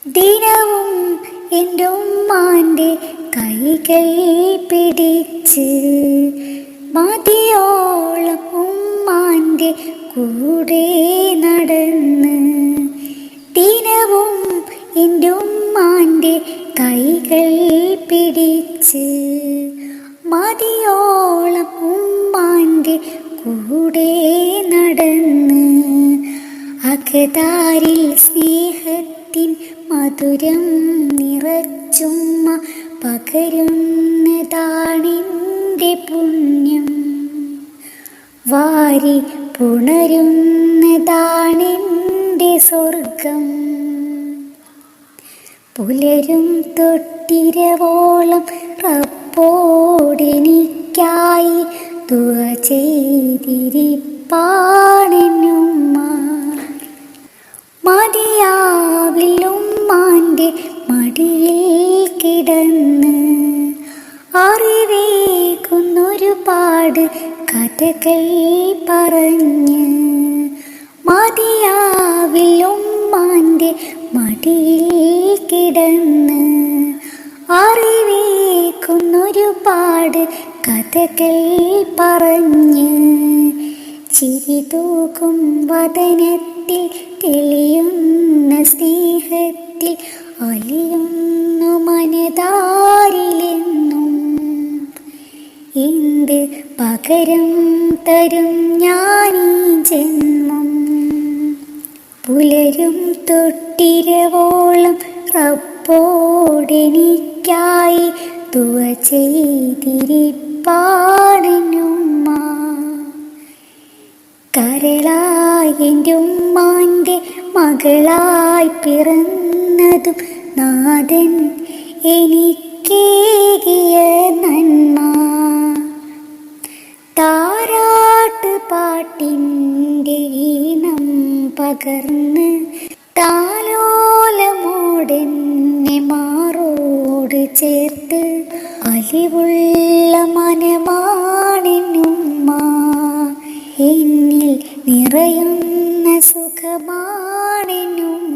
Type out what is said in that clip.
ദിനവും എൻ്റെ ഉമ്മാൻ്റെ കൈകൾ പിടിച്ച് മതിയോളം ഉമ്മാൻ്റെ കൂടെ നടന്ന്. ദിനവും എൻ്റെ ഉമ്മാൻ്റെ കൈകൾ പിടിച്ച് മതിയോളം ഉമ്മാൻ്റെ കൂടെ നടന്ന്. അകതാരിൽ സ്നേഹത്തിൻ മധുരം നിറച്ചുമ്മ പകരുന്നതാണെൻ്റെ പുണ്യം. വാരി പുണരുന്നതാണെൻ്റെ സ്വർഗം. പുലരും തൊട്ടിരവോളം റബ്ബോടെനിക്കായി ദുആ ചെയ്തിരിപ്പാണെന്നുമ്മ. മതിയാവില്ലുമ്മാൻ്റെ മടിയിൽ കിടന്ന് അറിവേകുന്നൊരുപാട് കഥകൾ പറഞ്ഞ്. മതിയാവില്ലുമ്മാൻ്റെ മടിയിൽ കിടന്ന് അറിവേകുന്നൊരുപാട് കഥകൾ പറഞ്ഞ്. ചിരി തൂക്കും വദനത്തിൽ തെളിയുന്ന സ്നേഹത്തിൽ അലിയുന്നു മനതാരിലെന്നും. എന്ത് പകരം തരും ഞാനീ ജന്മം. പുലരും തൊട്ടിരവോളം റബ്ബോടെനിക്കായി ദുആ ചെയ്തിരിപ്പാണെന്നുമ്മ. കരളായി എൻ്റെ ഉമ്മാൻ്റെ മകളായി പിറന്നതും നാഥൻ എനിക്കേകിയ നന്മ. താരാട്ട് പാട്ടിൻ്റെ ഈണം പകർന്ന് താലോലമോടെന്നെ മാറോട് ചേർത്ത് അലിവുള്ള മനമാണെന്നുമ്മ. എന്നിൽ നിറയുന്ന സുഖമാണെന്നുമ്മ.